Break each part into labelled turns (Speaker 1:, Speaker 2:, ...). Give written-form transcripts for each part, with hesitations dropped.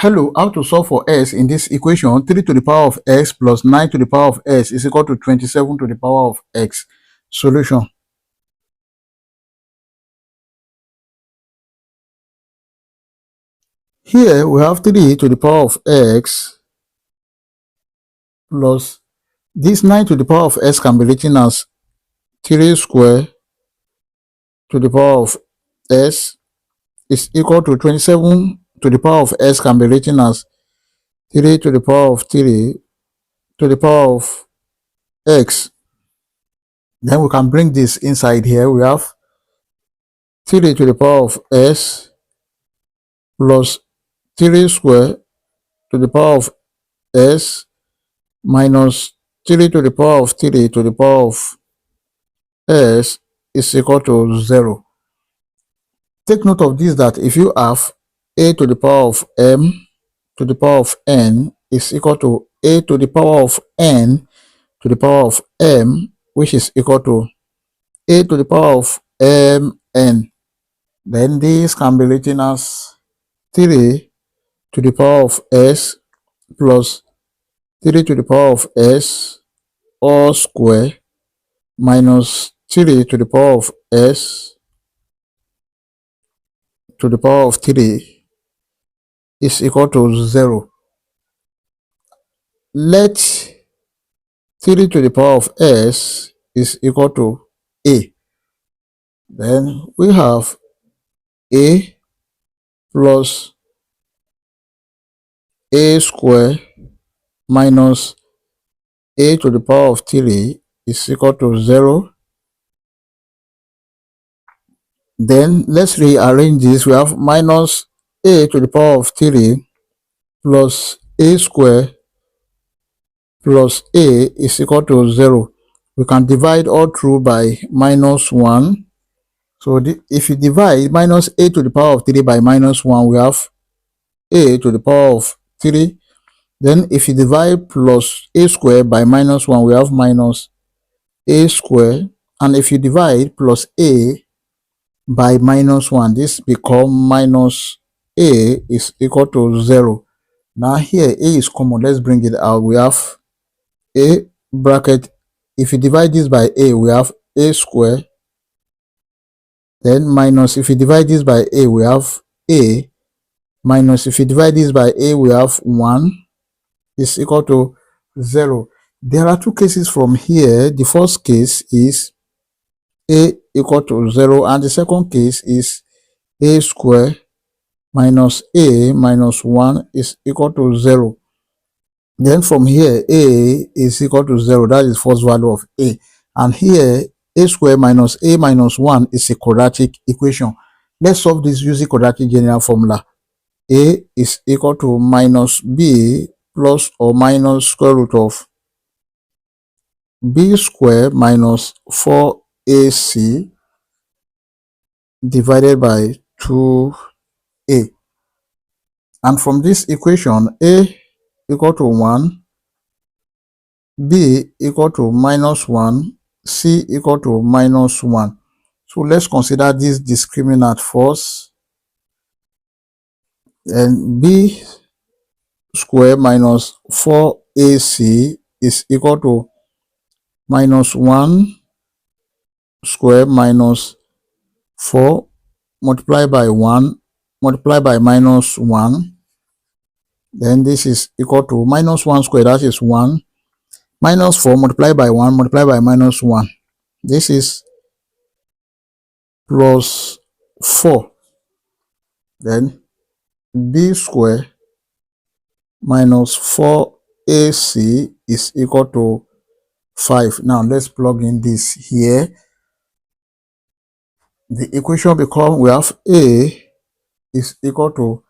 Speaker 1: Hello, how to solve for s in this equation? 3 to the power of x plus 9 to the power of s is equal to 27 to the power of x. Solution. Here we have 3 to the power of x plus this 9 to the power of s can be written as 3 square to the power of s is equal to 27 to the power of s can be written as 3 to the power of 3 to the power of x. Then we can bring this inside here. We have 3 to the power of s plus 3 square to the power of s minus 3 to the power of 3 to the power of s is equal to 0. Take note of this, that if you have a to the power of m to the power of n is equal to a to the power of n to the power of m, which is equal to a to the power of mn, then this can be written as 3 to the power of s plus 3 to the power of s all square minus 3 to the power of s to the power of 3 is equal to 0. Let 3 to the power of s is equal to a. Then we have a plus a square minus a to the power of 3 is equal to 0. Then let's rearrange this. We have minus a to the power of 3 plus a square plus a is equal to 0. We can divide all through by minus 1. So if you divide minus a to the power of 3 by minus 1, we have a to the power of 3. Then if you divide plus a square by minus 1, we have minus a square. And if you divide plus a by minus 1, this becomes minus a is equal to 0. Now here a is common. Let's bring it out. We have a bracket. If you divide this by a, we have a square. Then minus, if you divide this by a, we have a. Minus, if you divide this by a, we have 1 is equal to 0. There are two cases from here. The first case is a equal to 0, and the second case is a square minus a minus 1 is equal to 0. Then from here, a is equal to 0. That is first value of a. And here, a square minus a minus 1 is a quadratic equation. Let's solve this using quadratic general formula. A is equal to minus b plus or minus square root of b square minus 4ac divided by 2a. And from this equation, a equal to 1, b equal to minus 1, c equal to minus 1. So let's consider this discriminant first. And b square minus 4ac is equal to minus 1 square minus 4 multiplied by 1 multiplied by minus 1. Then this is equal to minus 1 square, that is 1, minus 4 multiplied by 1 multiplied by minus 1. This is plus 4. Then b square minus 4ac is equal to 5. Now let's plug in this here. The equation becomes, we have a is equal to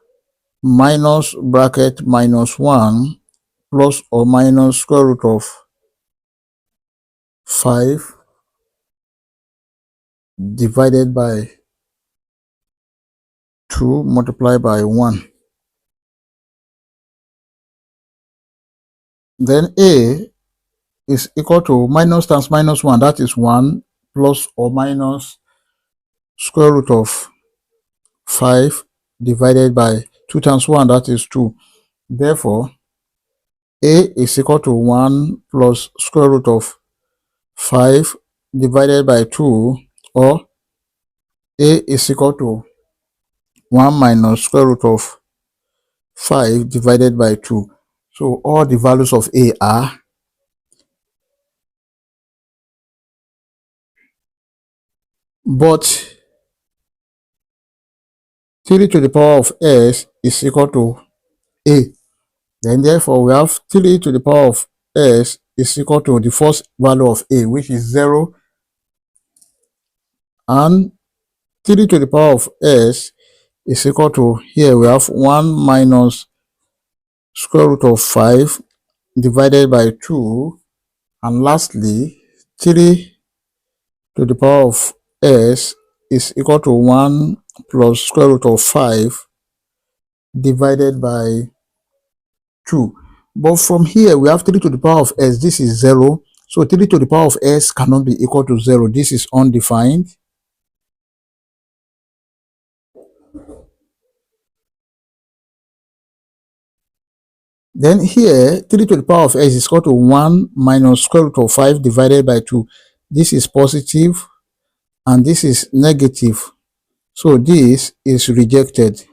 Speaker 1: minus bracket minus 1 plus or minus square root of 5 divided by 2 multiplied by 1. Then a is equal to minus times minus 1, that is 1, plus or minus square root of 5 divided by 2 times 1, that is 2. Therefore, a is equal to 1 plus square root of 5 divided by 2, or a is equal to 1 minus square root of 5 divided by 2. So all the values of a are but 3 to the power of s is equal to a. Then therefore we have 3 to the power of s is equal to the first value of a, which is 0, and 3 to the power of s is equal to, here we have 1 minus square root of 5 divided by 2, and lastly 3 to the power of s is equal to 1 plus square root of 5 divided by 2. But from here we have 3 to the power of s, this is 0, so 3 to the power of s cannot be equal to 0, this is undefined. Then here 3 to the power of s is equal to 1 minus square root of 5 divided by 2. This is positive and this is negative, so this is rejected.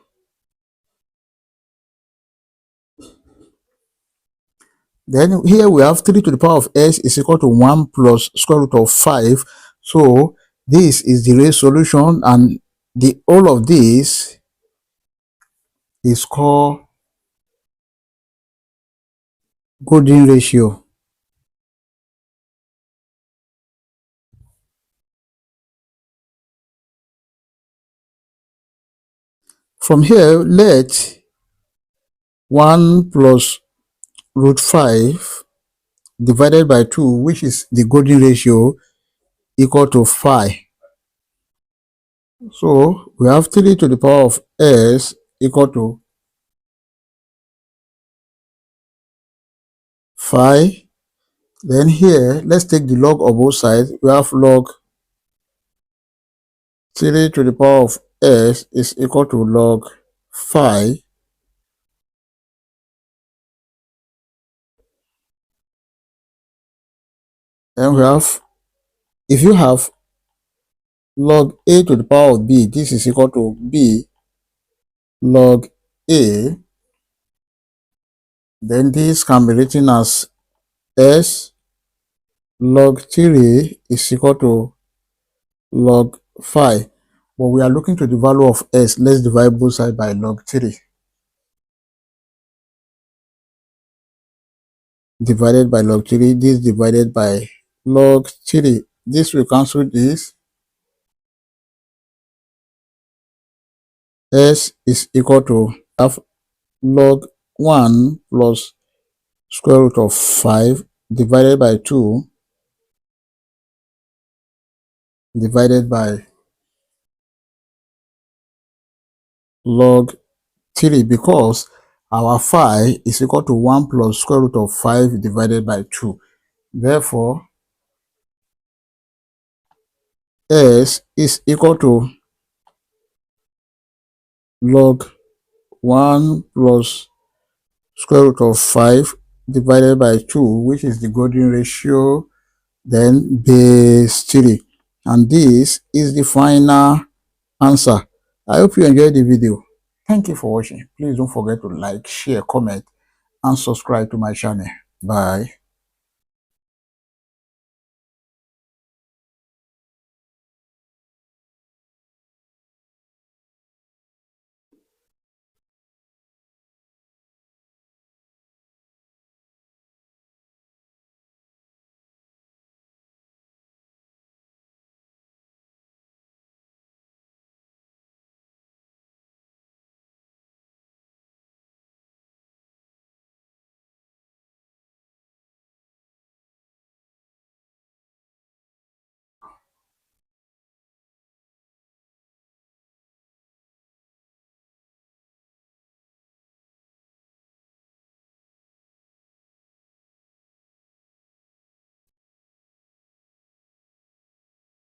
Speaker 1: Then here we have 3 to the power of s is equal to 1 plus square root of 5. So this is the real solution, and the all of this is called golden ratio. From here, let 1 plus root 5 divided by 2, which is the golden ratio, equal to 5. So we have 3 to the power of s equal to 5. Then here, let's take the log of both sides. We have log 3 to the power of s is equal to log 5. Then we have, if you have log a to the power of b, this is equal to b log a. Then this can be written as s log 3 is equal to log 5. But we are looking to the value of s. Let's divide both sides by log 3. Divided by log 3, this divided by log 3. This will cancel this. S is equal to half log 1 plus square root of 5 divided by 2 divided by log 3, because our phi is equal to 1 plus square root of 5 divided by 2. Therefore, s is equal to log 1 plus square root of 5 divided by 2, which is the golden ratio, then base 3. And this is the final answer. I hope you enjoyed the video. Thank you for watching. Please don't forget to like, share, comment, and subscribe to my channel. Bye.